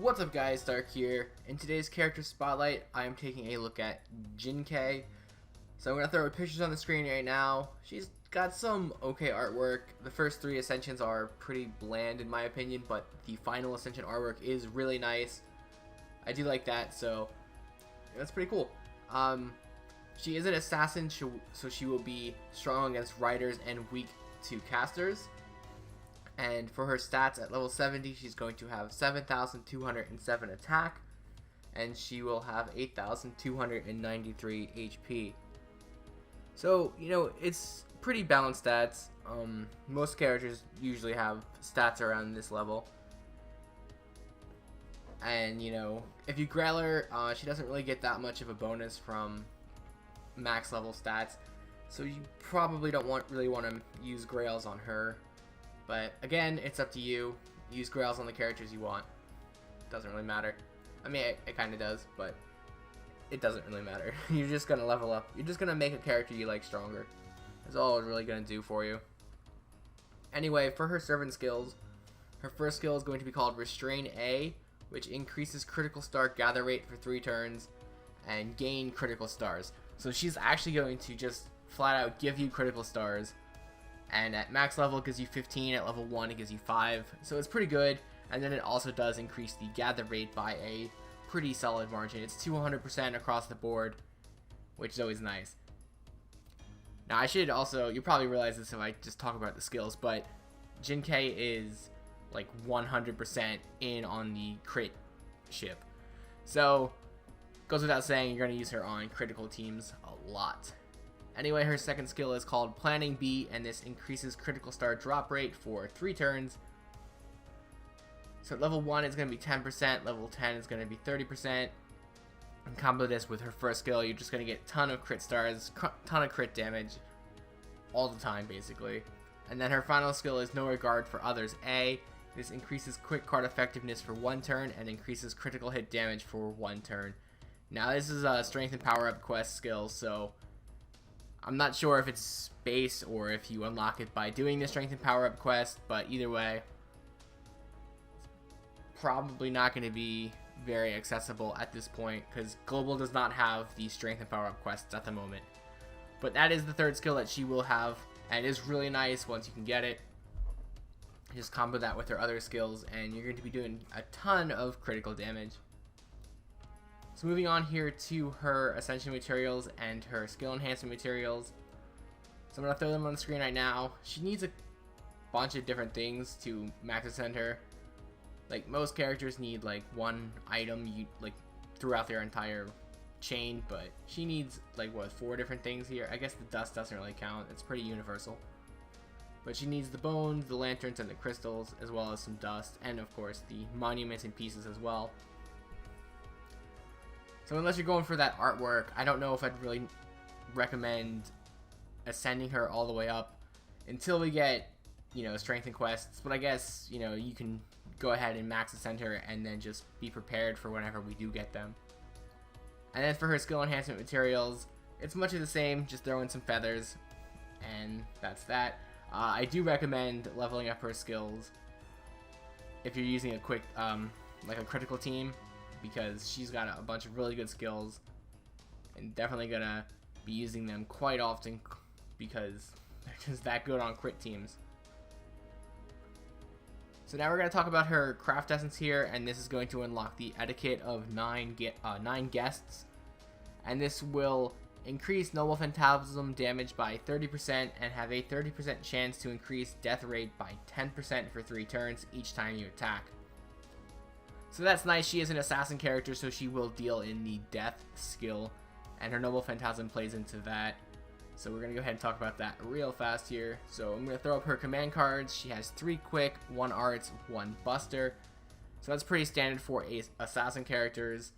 What's up guys, Dark here. In today's character spotlight, I am taking a look at Jing. So I'm going to throw her pictures on the screen right now. She's got some okay artwork. The first three Ascensions are pretty bland in my opinion, but the final Ascension artwork is really nice. I do like that, so that's pretty cool. She is an assassin, so she will be strong against riders and weak to casters. And for her stats at level 70, she's going to have 7,207 attack, and she will have 8,293 HP. So, you know, it's pretty balanced stats. Most characters usually have stats around this level. And, you know, if you grail her, she doesn't really get that much of a bonus from max level stats. So you probably don't really want to use grails on her. But again, it's up to you. Use grails on the characters you want. Doesn't really matter. I mean, it kind of does, but it doesn't really matter. You're just going to level up. You're just going to make a character you like stronger. That's all it's really going to do for you. Anyway, for her servant skills, her first skill is going to be called Restrain A, which increases critical star gather rate for 3 turns and gain critical stars. So she's actually going to just flat out give you critical stars. And at max level it gives you 15, at level 1 it gives you 5, so it's pretty good. And then it also does increase the gather rate by a pretty solid margin. It's 200% across the board, which is always nice. Now I should also, you probably realize this if I just talk about the skills, but Jing is like 100% in on the crit ship. So, goes without saying, you're going to use her on critical teams a lot. Anyway, her second skill is called Planning B, and this increases critical star drop rate for 3 turns. So at level 1 it's going to be 10%, level 10 is going to be 30%. And combo this with her first skill, you're just going to get a ton of crit stars, ton of crit damage, all the time basically. And then her final skill is No Regard for Others A. This increases quick card effectiveness for 1 turn and increases critical hit damage for 1 turn. Now this is a strength and power up quest skill, so I'm not sure if it's base or if you unlock it by doing the strength and power up quest, but either way, it's probably not going to be very accessible at this point because Global does not have the strength and power up quests at the moment. But that is the third skill that she will have, and it is really nice once you can get it. Just combo that with her other skills and you're going to be doing a ton of critical damage. So moving on here to her Ascension Materials and her Skill Enhancement Materials. So I'm going to throw them on the screen right now. She needs a bunch of different things to max ascend her. Like most characters need like one item throughout their entire chain, but she needs like what, 4 different things here. I guess the dust doesn't really count. It's pretty universal. But she needs the bones, the lanterns, and the crystals, as well as some dust, and of course the monuments and pieces as well. So unless you're going for that artwork, I don't know if I'd really recommend ascending her all the way up until we get, you know, strength and quests. But I guess, you know, you can go ahead and max ascend her and then just be prepared for whenever we do get them. And then for her skill enhancement materials, it's much of the same, just throw in some feathers, and that's that. I do recommend leveling up her skills if you're using a quick, like a critical team, because she's got a bunch of really good skills and definitely gonna be using them quite often because they're just that good on crit teams. So now we're going to talk about her craft essence here, and this is going to unlock the etiquette of 9 guests, and this will increase Noble Phantasm damage by 30% and have a 30% chance to increase death rate by 10% for 3 turns each time you attack. So that's nice. She is an assassin character, so she will deal in the death skill, and her Noble Phantasm plays into that. So we're going to go ahead and talk about that real fast here. So I'm going to throw up her command cards. She has 3 quick, 1 arts, 1 buster. So that's pretty standard for assassin characters.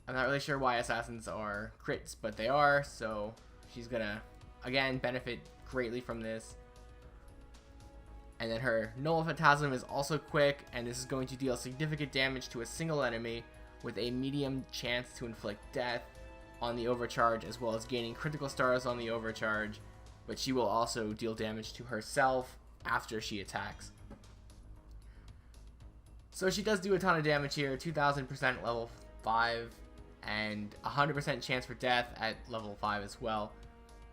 I'm not really sure why assassins are crits, but they are. So she's going to, again, benefit greatly from this. And then her Noble Phantasm is also quick, and this is going to deal significant damage to a single enemy with a medium chance to inflict death on the overcharge, as well as gaining critical stars on the overcharge, but she will also deal damage to herself after she attacks. So she does do a ton of damage here, 2000% level 5, and 100% chance for death at level 5 as well.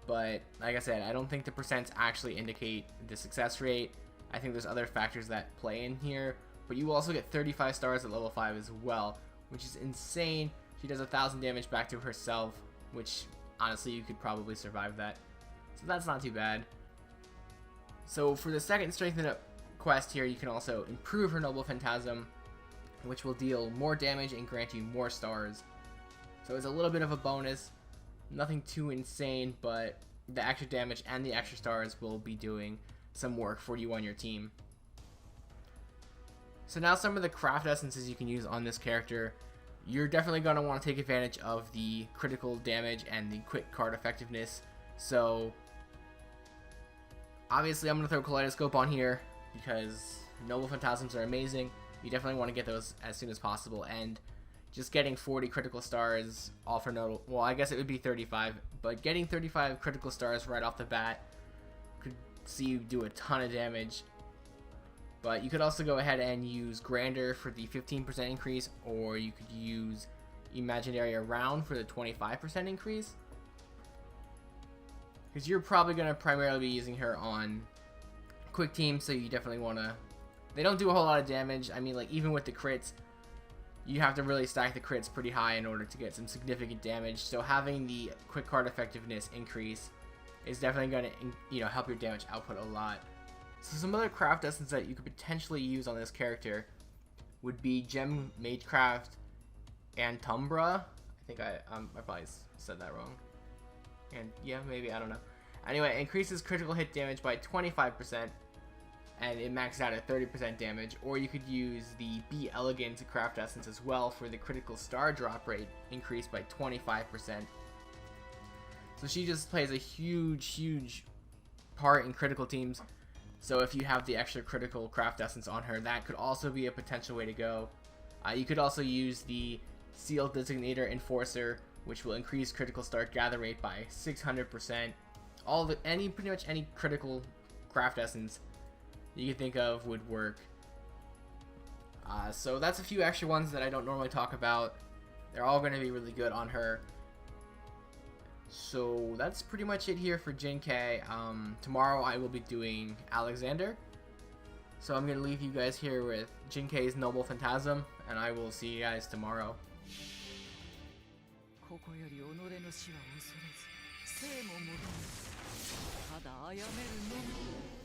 But like I said, I don't think the percents actually indicate the success rate. I think there's other factors that play in here. But you will also get 35 stars at level 5 as well, which is insane. She does 1000 damage back to herself, which honestly you could probably survive that. So that's not too bad. So for the second strengthen up quest here, you can also improve her Noble Phantasm, which will deal more damage and grant you more stars. So it's a little bit of a bonus, nothing too insane, but the extra damage and the extra stars will be doing some work for you on your team. So now some of the craft essences you can use on this character. You're definitely going to want to take advantage of the critical damage and the quick card effectiveness. So obviously I'm going to throw Kaleidoscope on here because Noble Phantasms are amazing. You definitely want to get those as soon as possible, and just getting 40 critical stars all for Noble, well, I guess it would be 35, but getting 35 critical stars right off the bat could see you do a ton of damage. But you could also go ahead and use Grander for the 15% increase, or you could use Imaginary Around for the 25% increase. Because you're probably going to primarily be using her on quick teams, so you definitely want to... They don't do a whole lot of damage. I mean, like, even with the crits, you have to really stack the crits pretty high in order to get some significant damage. So having the quick card effectiveness increase is definitely going to, help your damage output a lot. So some other craft essence that you could potentially use on this character would be Gem Magecraft and Tumbra. I think I probably said that wrong. And yeah, maybe, I don't know. Anyway, it increases critical hit damage by 25%, and it maxes out at 30% damage. Or you could use the Be Elegant craft essence as well for the critical star drop rate increased by 25%. So she just plays a huge part in critical teams. So if you have the extra critical craft essence on her, that could also be a potential way to go. You could also use the Seal Designator Enforcer, which will increase critical star gather rate by 600%. Pretty much any critical craft essence you can think of would work. So that's a few extra ones that I don't normally talk about. They're all going to be really good on her. So that's pretty much it here for Jing K. Tomorrow I will be doing Alexander. So I'm going to leave you guys here with Jing K's Noble Phantasm, and I will see you guys tomorrow. ここより己の死は恐れず生も求めずただ殺めるのみ